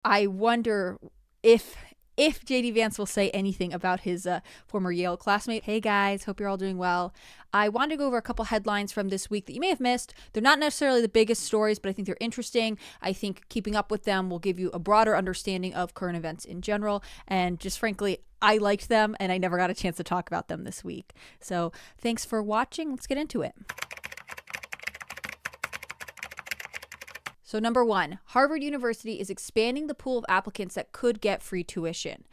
I wonder if JD Vance will say anything about his former Yale classmate. Hey guys, hope you're all doing well. I wanted to go over a couple headlines from this week that you may have missed. They're not necessarily the biggest stories, but I think they're interesting. I think keeping up with them will give you a broader understanding of current events in general. And just frankly, I liked them and I never got a chance to talk about them this week. So thanks for watching. Let's get into it. So number one, Harvard University is expanding the pool of applicants that could get free tuition.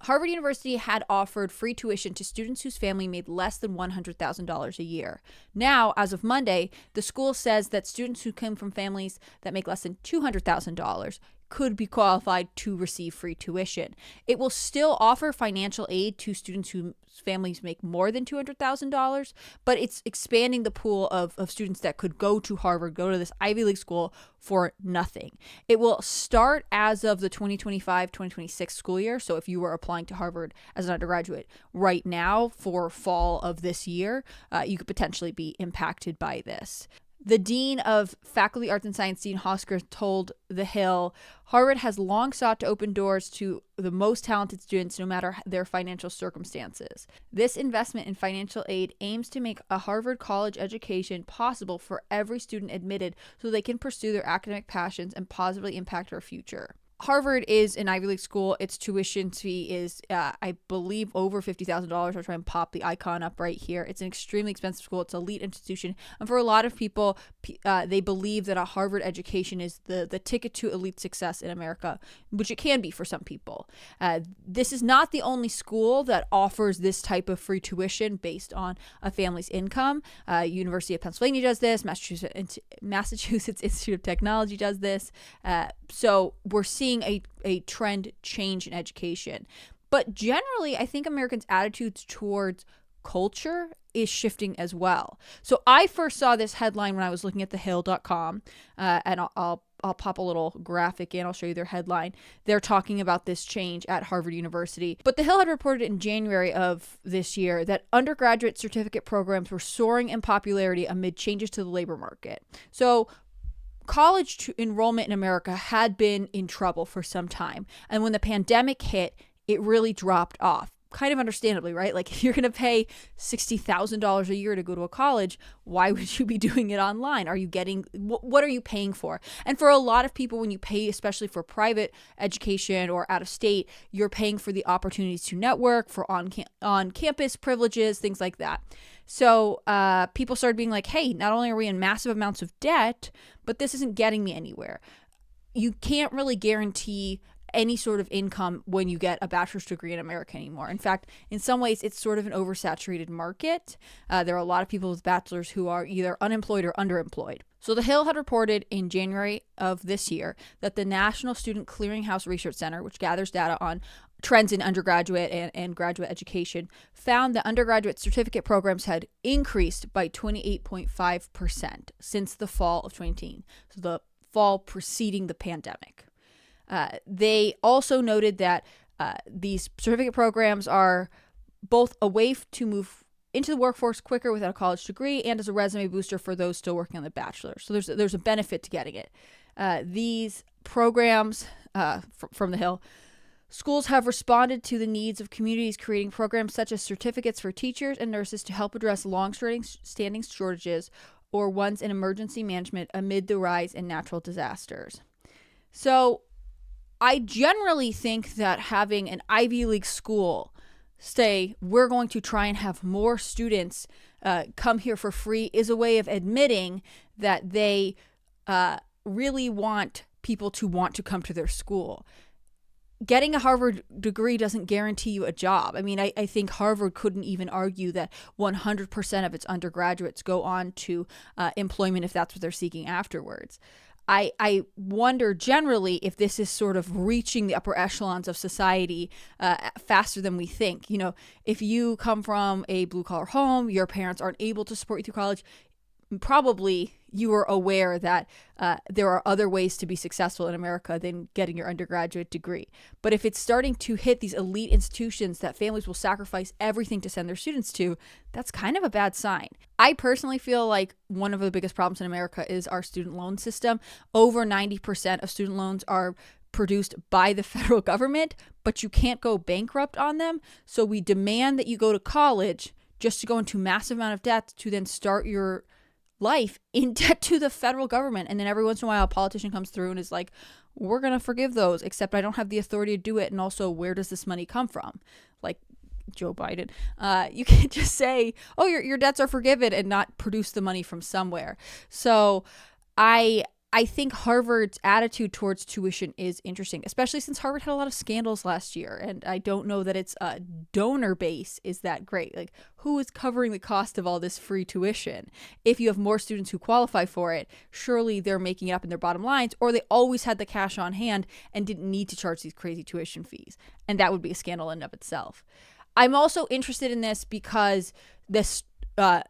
Harvard University had offered free tuition to students whose family made less than $100,000 a year. Now, as of Monday, the school says that students who come from families that make less than $200,000 could be qualified to receive free tuition. It will still offer financial aid to students whose families make more than $200,000, but it's expanding the pool of students that could go to Harvard, go to this Ivy League school for nothing. It will start as of the 2025-2026 school year. So if you were applying to Harvard as an undergraduate right now for fall of this year, you could potentially be impacted by this. The Dean of Faculty Arts and Science, Dean Hosker, told The Hill, Harvard has long sought to open doors to the most talented students no matter their financial circumstances. This investment in financial aid aims to make a Harvard college education possible for every student admitted so they can pursue their academic passions and positively impact our future. Harvard is an Ivy League school. Its tuition fee is, I believe, over $50,000. I'll try and pop the icon up right here. It's an extremely expensive school. It's an elite institution. And for a lot of people, they believe that a Harvard education is the ticket to elite success in America, which it can be for some people. This is not the only school that offers this type of free tuition based on a family's income. University of Pennsylvania does this. Massachusetts Institute of Technology does this. So we're seeing a trend change in education. But generally, I think Americans' attitudes towards culture is shifting as well. So I first saw this headline when I was looking at thehill.com, and I'll pop a little graphic in. I'll show you their headline. They're talking about this change at Harvard University. But The Hill had reported in January of this year that undergraduate certificate programs were soaring in popularity amid changes to the labor market. So college enrollment in America had been in trouble for some time. And when the pandemic hit, it really dropped off. Kind of understandably, right? Like if you're going to pay $60,000 a year to go to a college, why would you be doing it online? Are you getting, what are you paying for? And for a lot of people, when you pay, especially for private education or out of state, you're paying for the opportunities to network, for on-campus privileges, things like that. So people started being like, hey, not only are we in massive amounts of debt, but this isn't getting me anywhere. You can't really guarantee any sort of income when you get a bachelor's degree in America anymore. In fact, in some ways, it's sort of an oversaturated market. There are a lot of people with bachelors who are either unemployed or underemployed. So The Hill had reported in January of this year that the National Student Clearinghouse Research Center, which gathers data on trends in undergraduate and graduate education, found that undergraduate certificate programs had increased by 28.5% since the fall of 2019, so the fall preceding the pandemic. They also noted that these certificate programs are both a way to move into the workforce quicker without a college degree and as a resume booster for those still working on the bachelor. So there's a benefit to getting it. These programs from The Hill, schools have responded to the needs of communities, creating programs such as certificates for teachers and nurses to help address long-standing shortages or ones in emergency management amid the rise in natural disasters. So I generally think that having an Ivy League school say, we're going to try and have more students come here for free is a way of admitting that they really want people to want to come to their school. Getting a Harvard degree doesn't guarantee you a job. I mean, I think Harvard couldn't even argue that 100% of its undergraduates go on to employment if that's what they're seeking afterwards. I wonder generally if this is sort of reaching the upper echelons of society faster than we think. You know, if you come from a blue-collar home, your parents aren't able to support you through college, probably you are aware that there are other ways to be successful in America than getting your undergraduate degree. But if it's starting to hit these elite institutions that families will sacrifice everything to send their students to, that's kind of a bad sign. I personally feel like one of the biggest problems in America is our student loan system. Over 90% of student loans are produced by the federal government, but you can't go bankrupt on them. So we demand that you go to college just to go into massive amount of debt to then start your life in debt to the federal government. And then every once in a while, a politician comes through and is like, we're going to forgive those, except I don't have the authority to do it. And also, where does this money come from? Like Joe Biden. You can't just say, oh, your debts are forgiven and not produce the money from somewhere. So I think Harvard's attitude towards tuition is interesting, especially since Harvard had a lot of scandals last year. And I don't know that its donor base is that great. Like, who is covering the cost of all this free tuition? If you have more students who qualify for it, surely they're making it up in their bottom lines, or they always had the cash on hand and didn't need to charge these crazy tuition fees. And that would be a scandal in and of itself. I'm also interested in this because this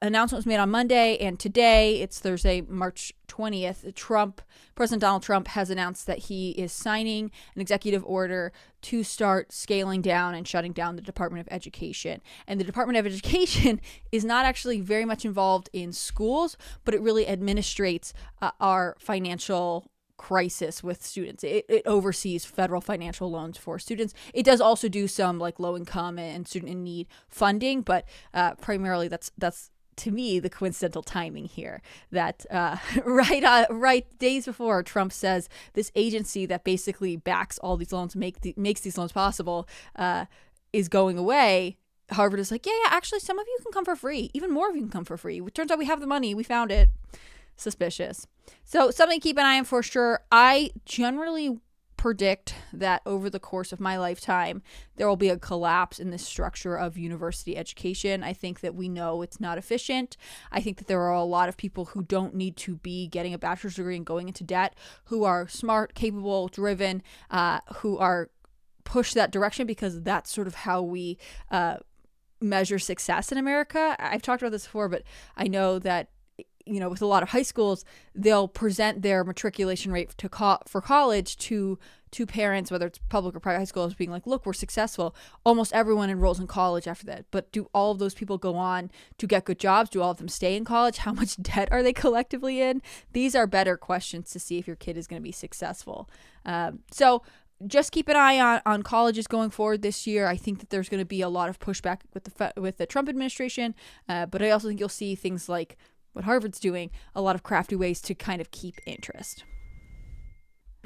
announcement was made on Monday, and today, it's Thursday, March 20th, President Donald Trump has announced that he is signing an executive order to start scaling down and shutting down the Department of Education. And the Department of Education is not actually very much involved in schools, but it really administrates our financial crisis with students. It oversees federal financial loans for students. It does also do some like low income and student in need funding, but primarily that's to me the coincidental timing here. That right days before Trump says this agency that basically backs all these loans, makes these loans possible, is going away. Harvard is like, yeah, actually some of you can come for free. Even more of you can come for free. It turns out we have the money. We found it. Suspicious. So something to keep an eye on for sure. I generally predict that over the course of my lifetime, there will be a collapse in the structure of university education. I think that we know it's not efficient. I think that there are a lot of people who don't need to be getting a bachelor's degree and going into debt, who are smart, capable, driven, who are pushed that direction because that's sort of how we measure success in America. I've talked about this before, but I know that with a lot of high schools, they'll present their matriculation rate for college to parents, whether it's public or private high schools, being like, look, we're successful. Almost everyone enrolls in college after that. But do all of those people go on to get good jobs? Do all of them stay in college? How much debt are they collectively in? These are better questions to see if your kid is going to be successful. So just keep an eye on colleges going forward this year. I think that there's going to be a lot of pushback with the Trump administration. But I also think you'll see things like what Harvard's doing, a lot of crafty ways to kind of keep interest.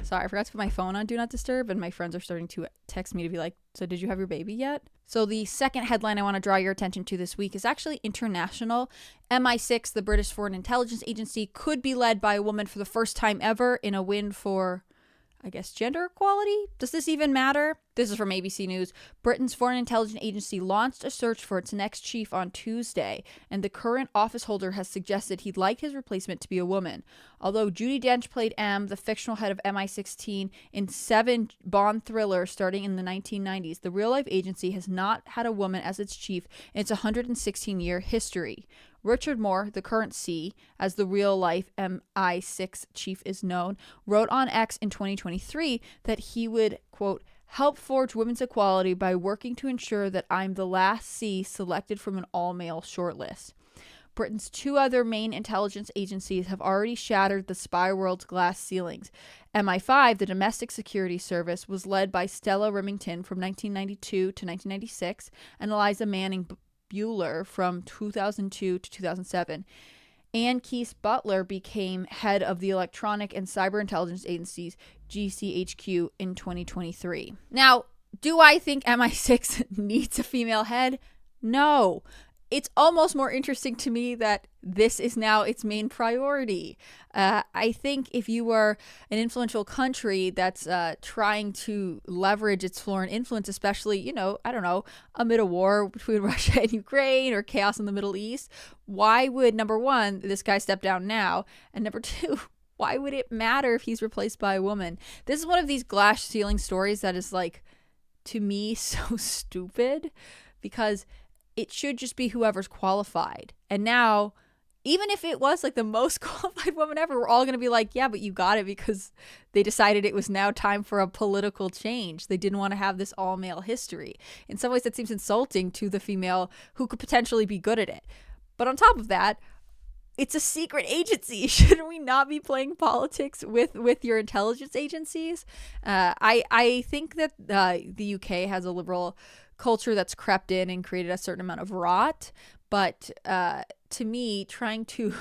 Sorry, I forgot to put my phone on Do Not Disturb, and my friends are starting to text me to be like, so did you have your baby yet? So the second headline I want to draw your attention to this week is actually international. MI6, the British Foreign Intelligence Agency, could be led by a woman for the first time ever in a win for, I guess, gender equality? Does this even matter? This is from ABC News. Britain's Foreign Intelligence Agency launched a search for its next chief on Tuesday, and the current office holder has suggested he'd like his replacement to be a woman. Although Judi Dench played M, the fictional head of MI16, in 7 Bond thrillers starting in the 1990s, the real-life agency has not had a woman as its chief in its 116-year history. Richard Moore, the current C, as the real-life MI6 chief is known, wrote on X in 2023 that he would, quote, help forge women's equality by working to ensure that I'm the last C selected from an all-male shortlist. Britain's 2 other main intelligence agencies have already shattered the spy world's glass ceilings. MI5, the Domestic Security Service, was led by Stella Remington from 1992 to 1996 and Eliza Manning Bueller from 2002 to 2007. Ann Keese Butler became head of the Electronic and Cyber Intelligence Agency's GCHQ in 2023. Now, do I think MI6 needs a female head? No. It's almost more interesting to me that this is now its main priority. I think if you were an influential country that's trying to leverage its foreign influence, especially, amid a war between Russia and Ukraine or chaos in the Middle East, why would, number one, this guy step down now? And number two, why would it matter if he's replaced by a woman? This is one of these glass ceiling stories that is, like, to me, so stupid, because it should just be whoever's qualified. And now, even if it was like the most qualified woman ever, we're all going to be like, yeah, but you got it because they decided it was now time for a political change. They didn't want to have this all male history. In some ways, that seems insulting to the female who could potentially be good at it. But on top of that, it's a secret agency. Shouldn't we not be playing politics with your intelligence agencies? I think that the UK has a liberal culture that's crept in and created a certain amount of rot. But to me, trying to,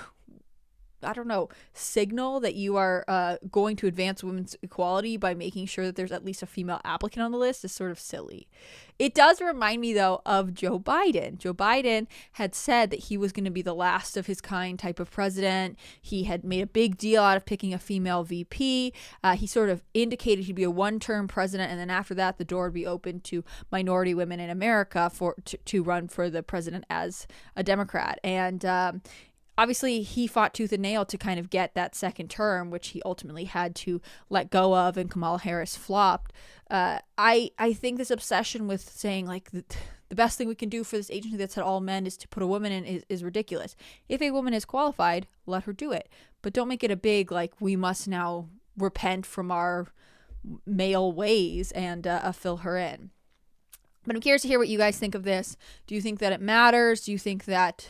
I don't know, signal that you are going to advance women's equality by making sure that there's at least a female applicant on the list is sort of silly. It does remind me, though, of Joe Biden. Joe Biden had said that he was going to be the last of his kind type of president. He had made a big deal out of picking a female VP. He sort of indicated he'd be a one-term president, and then after that, the door would be open to minority women in America to run for the president as a Democrat. And obviously, he fought tooth and nail to kind of get that second term, which he ultimately had to let go of, and Kamala Harris flopped. I think this obsession with saying, like, the best thing we can do for this agency that's had all men is to put a woman in is ridiculous. If a woman is qualified, let her do it. But don't make it a big, like, we must now repent from our male ways and fill her in. But I'm curious to hear what you guys think of this. Do you think that it matters? Do you think that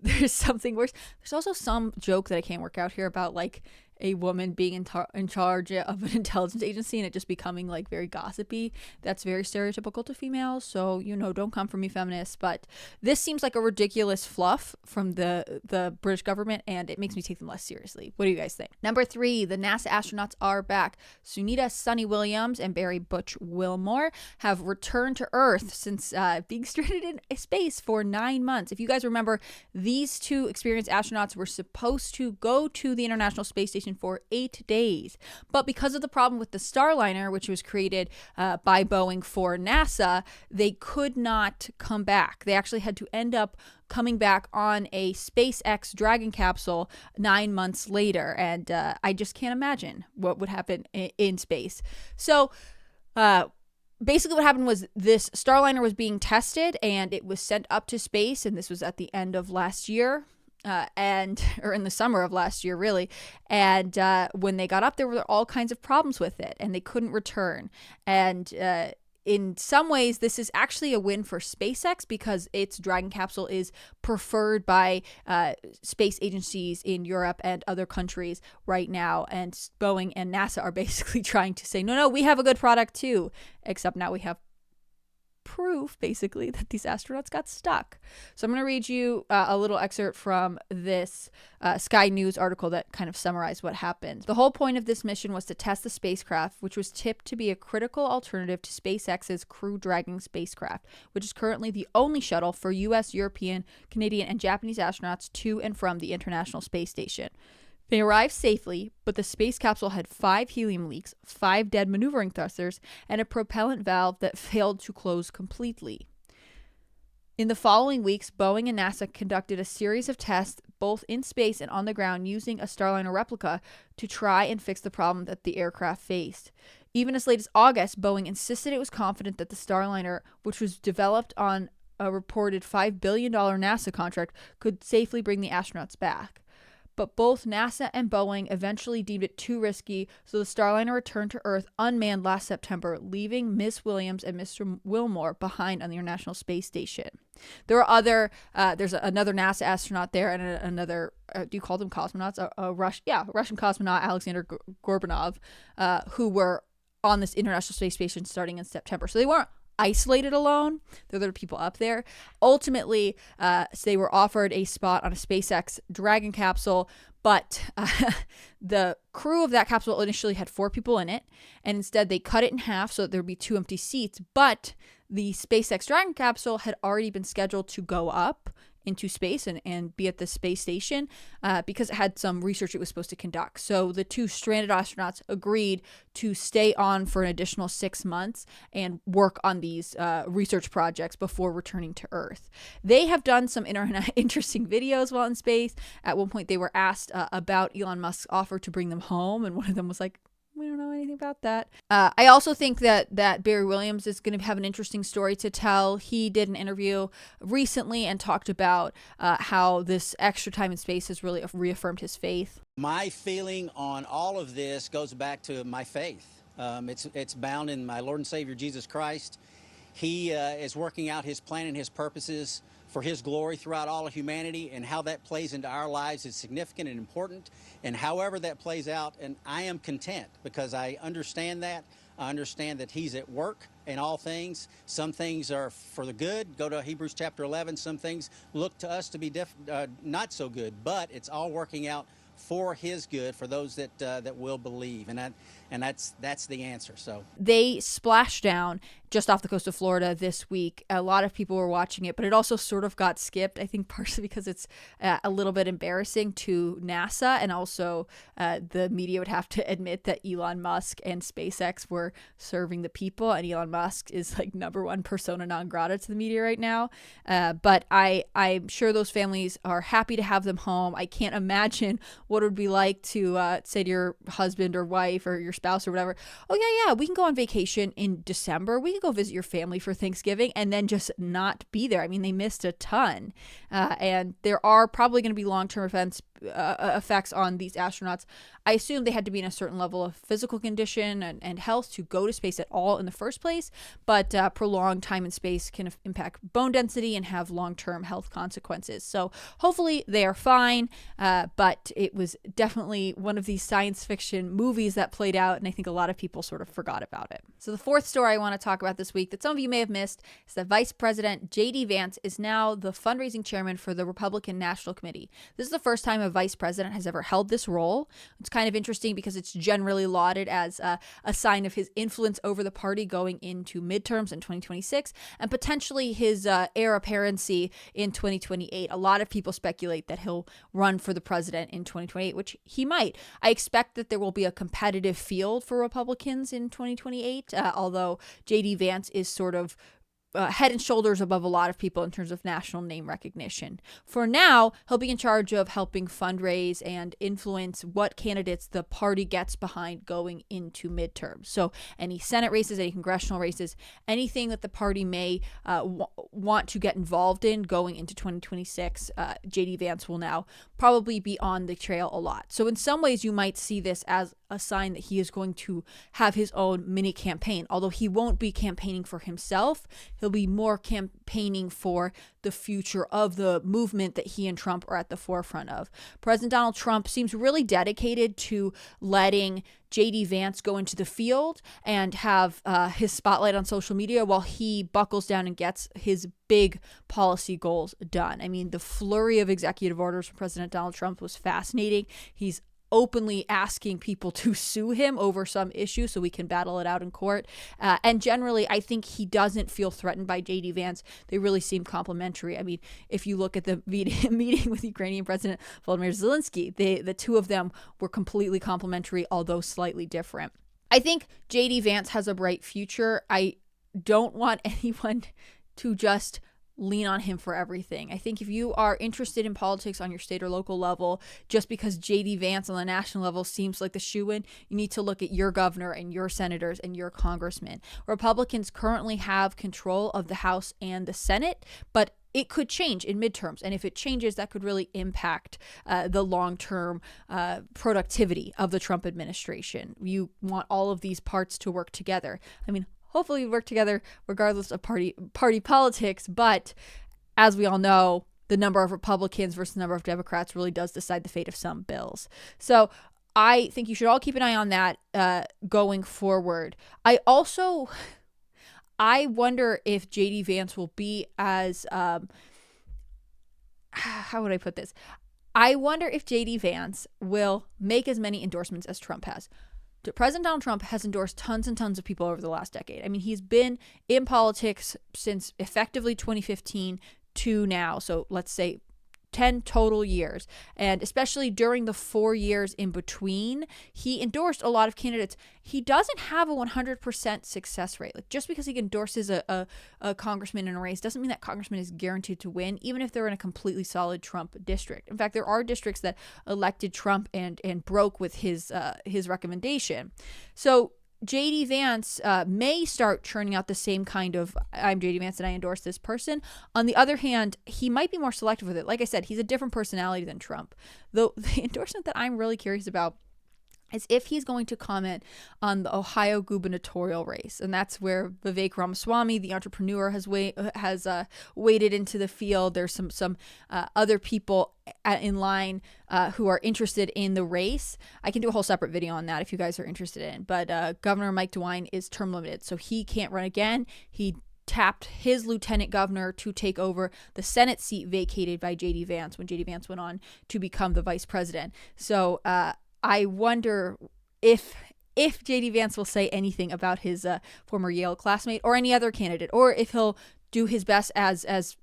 there's something worse? There's also some joke that I can't work out here about, like, a woman being in charge of an intelligence agency and it just becoming, like, very gossipy. That's very stereotypical to females. So, don't come for me, feminists. But this seems like a ridiculous fluff from the British government, and it makes me take them less seriously. What do you guys think? Number 3, the NASA astronauts are back. Sunita Sunny Williams and Barry Butch Wilmore have returned to Earth since being stranded in space for 9 months. If you guys remember, these two experienced astronauts were supposed to go to the International Space Station for 8 days. But because of the problem with the Starliner, which was created by Boeing for NASA, they could not come back. They actually had to end up coming back on a SpaceX Dragon capsule 9 months later. And I just can't imagine what would happen in space. So, basically what happened was this Starliner was being tested and it was sent up to space, and this was at the end of last year. Or in the summer of last year, really. And when they got up, there were all kinds of problems with it, and they couldn't return. And in some ways, this is actually a win for SpaceX because its Dragon capsule is preferred by space agencies in Europe and other countries right now. And Boeing and NASA are basically trying to say, no, we have a good product too. Except now we have proof, basically, that these astronauts got stuck. So I'm going to read you a little excerpt from this Sky News article that kind of summarized what happened. The whole point of this mission was to test the spacecraft, which was tipped to be a critical alternative to SpaceX's Crew Dragon spacecraft, which is currently the only shuttle for U.S., European, Canadian, and Japanese astronauts to and from the International Space Station. They arrived safely, but the space capsule had 5 helium leaks, 5 dead maneuvering thrusters, and a propellant valve that failed to close completely. In the following weeks, Boeing and NASA conducted a series of tests both in space and on the ground using a Starliner replica to try and fix the problem that the aircraft faced. Even as late as August, Boeing insisted it was confident that the Starliner, which was developed on a reported $5 billion NASA contract, could safely bring the astronauts back. But both NASA and Boeing eventually deemed it too risky, so the Starliner returned to Earth unmanned last September, leaving Miss Williams and Mr. Wilmore behind on the International Space Station. There are there's another NASA astronaut there and another, do you call them cosmonauts? Russian cosmonaut Alexander Gorbanov, who were on this International Space Station starting in September. So they weren't isolated alone. There were people up there. Ultimately, they were offered a spot on a SpaceX Dragon capsule, but the crew of that capsule initially had 4 people in it, and instead they cut it in half so that there would be 2 empty seats. But the SpaceX Dragon capsule had already been scheduled to go up into space and be at the space station because it had some research it was supposed to conduct. So the 2 stranded astronauts agreed to stay on for an additional 6 months and work on these research projects before returning to Earth. They have done some interesting videos while in space. At one point, they were asked about Elon Musk's offer to bring them home, and one of them was like, we don't know anything about that. I also think that Barry Williams is going to have an interesting story to tell. He did an interview recently and talked about how this extra time in space has really reaffirmed his faith. My feeling on all of this goes back to my faith. It's bound in my Lord and Savior Jesus Christ. He is working out his plan and his purposes for his glory throughout all of humanity, and how that plays into our lives is significant and important. And however that plays out, and I am content because I understand that. I understand that he's at work in all things. Some things are for the good. Go to Hebrews chapter 11. Some things look to us to be not so good, but it's all working out for his good, for those that will believe, and that's the answer. So they splashed down just off the coast of Florida this week. A lot of people were watching it, but it also sort of got skipped, I think partially because it's a little bit embarrassing to NASA, and also the media would have to admit that Elon Musk and SpaceX were serving the people, and Elon Musk is like number one persona non grata to the media right now. But I'm sure those families are happy to have them home. I can't imagine what it would be like to say to your husband or wife or your spouse or whatever, oh yeah, we can go on vacation in December. We can go visit your family for Thanksgiving, and then just not be there. I mean, they missed a ton. And there are probably going to be long-term effects on these astronauts. I assume they had to be in a certain level of physical condition and health to go to space at all in the first place, but prolonged time in space can impact bone density and have long-term health consequences. So hopefully they are fine, but it was definitely one of these science fiction movies that played out, and I think a lot of people sort of forgot about it. So the fourth story I want to talk about this week that some of you may have missed is that Vice President J.D. Vance is now the fundraising chairman for the Republican National Committee. This is the first time a vice president has ever held this role. It's kind of interesting because it's generally lauded as a sign of his influence over the party going into midterms in 2026 and potentially his heir apparency in 2028. A lot of people speculate that he'll run for the president in 2028, which he might. I expect that there will be a competitive field for Republicans in 2028, although J.D. Vance is sort of head and shoulders above a lot of people in terms of national name recognition. For now, he'll be in charge of helping fundraise and influence what candidates the party gets behind going into midterms. So any Senate races, any congressional races, anything that the party may want to get involved in going into 2026, J.D. Vance will now probably be on the trail a lot. So in some ways, you might see this as a sign that he is going to have his own mini campaign, although he won't be campaigning for himself. He'll be more campaigning for the future of the movement that he and Trump are at the forefront of. President Donald Trump seems really dedicated to letting J.D. Vance go into the field and have his spotlight on social media while he buckles down and gets his big policy goals done. I mean, the flurry of executive orders from President Donald Trump was fascinating. He's openly asking people to sue him over some issue so we can battle it out in court. And generally, I think he doesn't feel threatened by J.D. Vance. They really seem complimentary. I mean, if you look at the meeting with Ukrainian President Volodymyr Zelensky, the two of them were completely complimentary, although slightly different. I think J.D. Vance has a bright future. I don't want anyone to just lean on him for everything. I think if you are interested in politics on your state or local level, just because J.D. Vance on the national level seems like the shoo-in, you need to look at your governor and your senators and your congressmen. Republicans currently have control of the House and the Senate, but it could change in midterms. And if it changes, that could really impact the long-term productivity of the Trump administration. You want all of these parts to work together. I mean, hopefully we work together regardless of party politics. But as we all know, the number of Republicans versus the number of Democrats really does decide the fate of some bills. So I think you should all keep an eye on that going forward. I wonder if J.D. Vance will be as, how would I put this? I wonder if J.D. Vance will make as many endorsements as Trump has. President Donald Trump has endorsed tons and tons of people over the last decade. I mean, he's been in politics since effectively 2015 to now. So let's say 10 total years. And especially during the 4 years in between, he endorsed a lot of candidates. He doesn't have a 100% success rate. Like, just because he endorses a congressman in a race doesn't mean that congressman is guaranteed to win, even if they're in a completely solid Trump district. In fact, there are districts that elected Trump and broke with his recommendation. So J.D. Vance may start churning out the same kind of, I'm J.D. Vance and I endorse this person. On the other hand, he might be more selective with it. Like I said, he's a different personality than Trump. Though the endorsement that I'm really curious about is if he's going to comment on the Ohio gubernatorial race. And that's where Vivek Ramaswamy, the entrepreneur, has waded into the field. There's some other people in line who are interested in the race. I can do a whole separate video on that if you guys are interested in. But Governor Mike DeWine is term limited, so he can't run again. He tapped his lieutenant governor to take over the Senate seat vacated by J.D. Vance when J.D. Vance went on to become the vice president. So I wonder if J.D. Vance will say anything about his former Yale classmate or any other candidate, or if he'll do his best as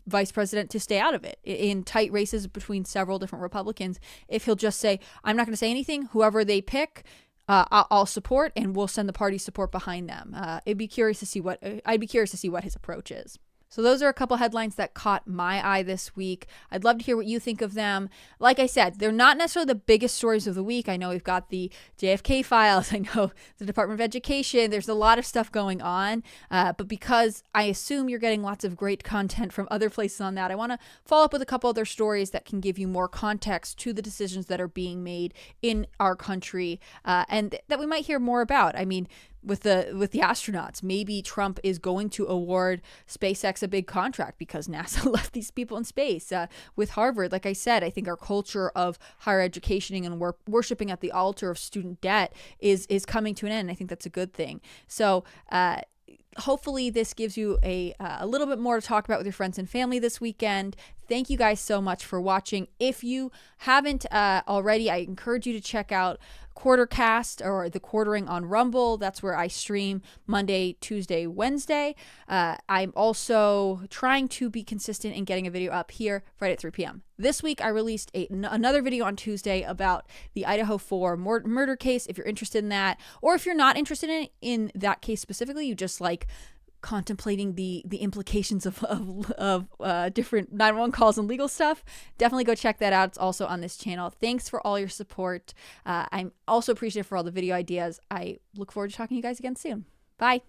vice president to stay out of it in tight races between several different Republicans. If he'll just say, I'm not going to say anything, whoever they pick, I'll support, and we'll send the party support behind them. I'd be curious to see what his approach is. So those are a couple headlines that caught my eye this week. I'd love to hear what you think of them. Like I said, they're not necessarily the biggest stories of the week. I know we've got the JFK files. I know the Department of Education. There's a lot of stuff going on. But because I assume you're getting lots of great content from other places on that, I want to follow up with a couple other stories that can give you more context to the decisions that are being made in our country and that we might hear more about. I mean, with the astronauts, maybe Trump is going to award SpaceX a big contract because NASA left these people in space. With Harvard, like I said, I think our culture of higher education and worshiping at the altar of student debt is coming to an end. I think that's a good thing. So hopefully this gives you a little bit more to talk about with your friends and family this weekend. Thank you guys so much for watching. If you haven't already, I encourage you to check out Quartercast or the Quartering on Rumble. That's where I stream Monday, Tuesday, Wednesday. I'm also trying to be consistent in getting a video up here Friday at 3 p.m. This week, I released another video on Tuesday about the Idaho 4 murder case. If you're interested in that, or if you're not interested in that case specifically, you just like contemplating the implications of different 911 calls and legal stuff, definitely go check that out. It's also on this channel. Thanks for all your support. I'm also appreciative for all the video ideas. I look forward to talking to you guys again soon. Bye.